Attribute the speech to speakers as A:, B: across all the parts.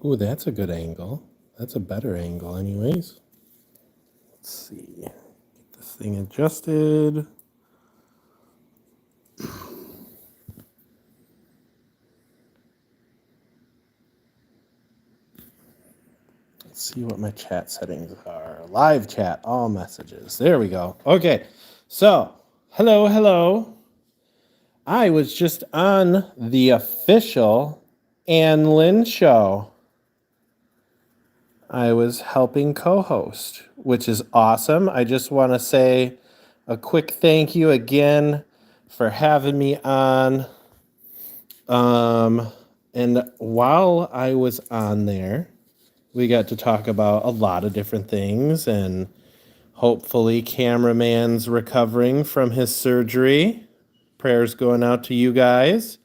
A: Ooh, that's a good angle. That's a better angle anyways. Let's see. Get this thing adjusted. Let's see what my chat settings are. Live chat, all messages. There we go. Okay. So, hello. I was just on the official Lynn show. I was helping co-host, which is awesome. I just want to say a quick thank you again for having me on. And while I was on there, we got to talk about a lot of different things, and hopefully cameraman's recovering from his surgery. Prayers going out to you guys.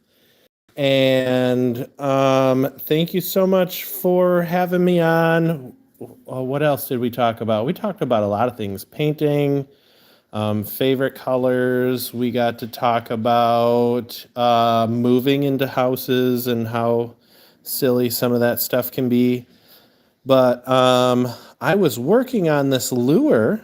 A: And thank you so much for having me on. What else did we talk about? We talked about a lot of things. Painting, favorite colors. We got to talk about moving into houses and how silly some of that stuff can be. But I was working on this lure,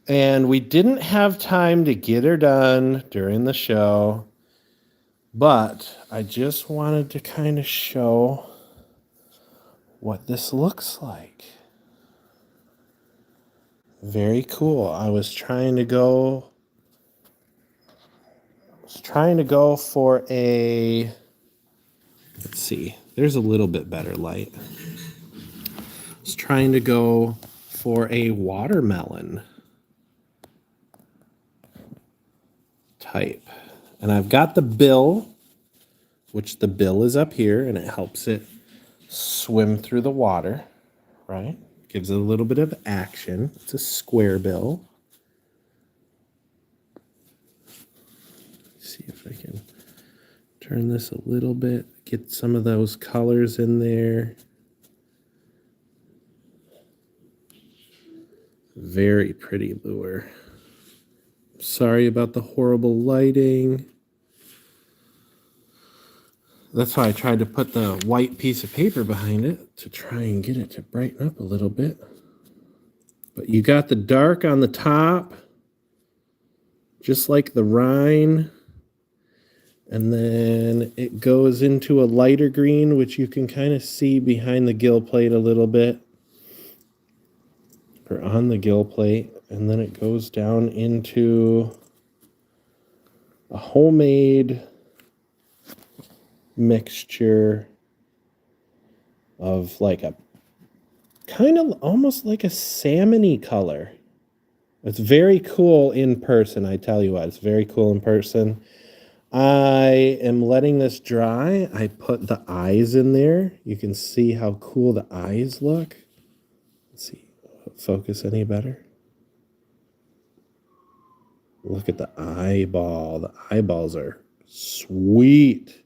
A: and we didn't have time to get her done during the show. But I just wanted to kind of show what this looks like. Very cool. I was trying to go for a, let's see, there's a little bit better light. I was trying to go for a watermelon type. And I've got the bill, which the bill is up here, and it helps it swim through the water, right? Gives it a little bit of action. It's a square bill. Let's see if I can turn this a little bit, get some of those colors in there. Very pretty lure. Sorry about the horrible lighting. That's why I tried to put the white piece of paper behind it to try and get it to brighten up a little bit. But you got the dark on the top, just like the Rhine. And then it goes into a lighter green, which you can kind of see behind the gill plate a little bit, or on the gill plate. And then it goes down into a homemade mixture of like a kind of almost like a salmon-y color. It's very cool in person. I tell you what, it's very cool in person. I am letting this dry. I put the eyes in there. You can see how cool the eyes look. Let's see, focus any better? Look at the eyeball. The eyeballs are sweet.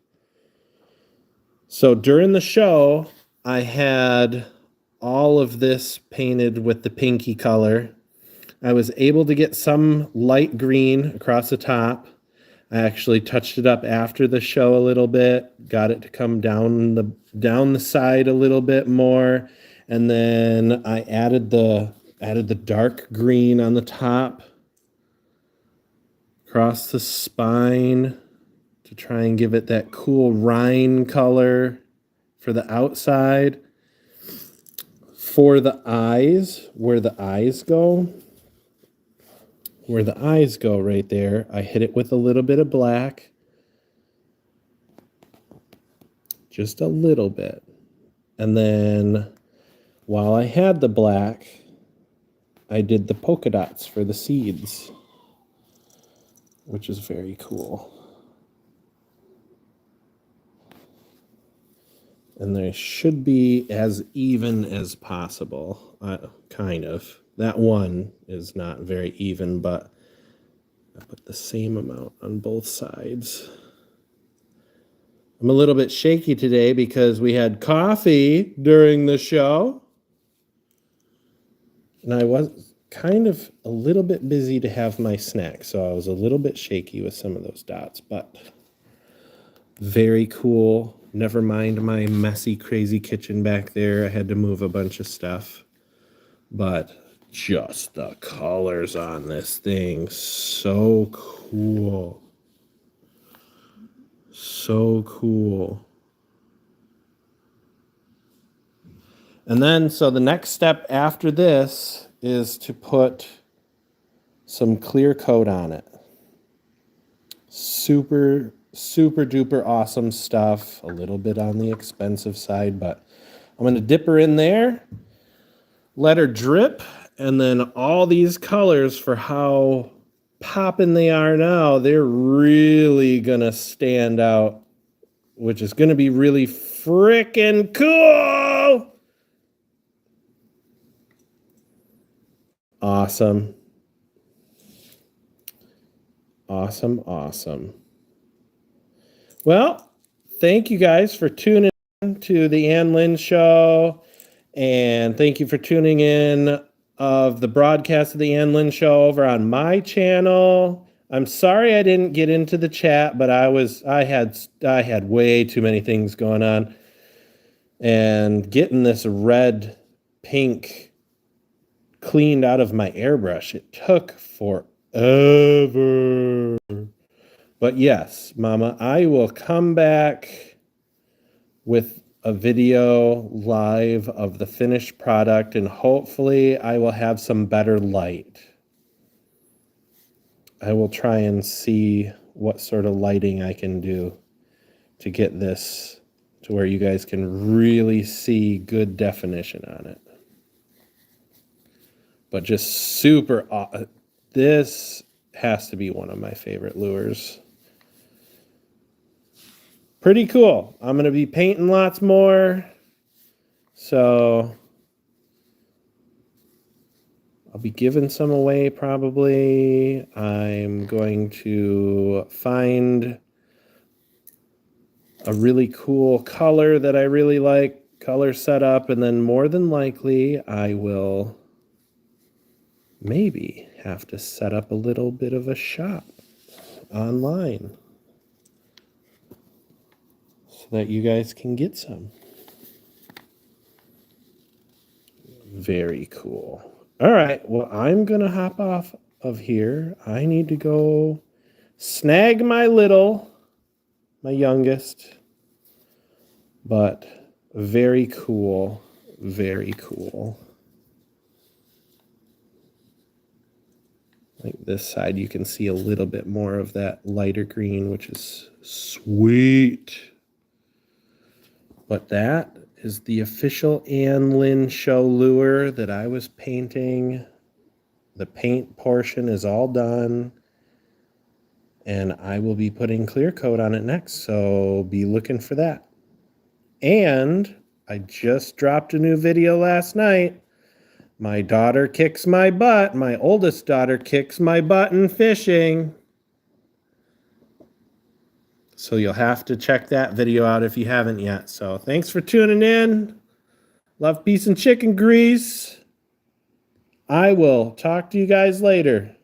A: So during the show, I had all of this painted with the pinky color. I was able to get some light green across the top. I actually touched it up after the show a little bit, got it to come down the side a little bit more, and then I added the dark green on the top across the spine to try and give it that cool Rhine color for the outside. For the eyes, where the eyes go right there, I hit it with a little bit of black. Just a little bit. And then while I had the black, I did the polka dots for the seeds, which is very cool. And they should be as even as possible, kind of. That one is not very even, but I put the same amount on both sides. I'm a little bit shaky today because we had coffee during the show. And I was kind of a little bit busy to have my snack, so I was a little bit shaky with some of those dots, but Very cool. Never mind my messy, crazy kitchen back there. I had to move a bunch of stuff. But just the colors on this thing, so cool. So cool. And then, so the next step after this is to put some clear coat on it. Super, super duper awesome stuff. A little bit on the expensive side, but I'm going to dip her in there, let her drip, and then all these colors, for how poppin' they are now, they're really going to stand out, which is going to be really freaking cool. Awesome. Awesome, awesome. Well, thank you guys for tuning in to the Lynn Show. And thank you for tuning in of the broadcast of the Lynn Show over on my channel. I'm sorry I didn't get into the chat, but I had way too many things going on. And getting this red pink cleaned out of my airbrush, it took forever. But yes, Mama, I will come back with a video live of the finished product, and hopefully I will have some better light. I will try and see what sort of lighting I can do to get this to where you guys can really see good definition on it. But just super, this has to be one of my favorite lures. Pretty cool. I'm going to be painting lots more. So I'll be giving some away probably. I'm going to find a really cool color that I really like, color setup, and then more than likely I will maybe have to set up a little bit of a shop online so that you guys can get some. Very cool. All right, well, I'm going to hop off of here. I need to go snag my youngest, but very cool, very cool. Like this side, you can see a little bit more of that lighter green, which is sweet. But that is the official Lynn Show lure that I was painting. The paint portion is all done, and I will be putting clear coat on it next, so be looking for that. And I just dropped a new video last night. My daughter kicks my butt. My oldest daughter kicks my butt in fishing. So you'll have to check that video out if you haven't yet. So thanks for tuning in. Love, peace, and chicken grease. I will talk to you guys later.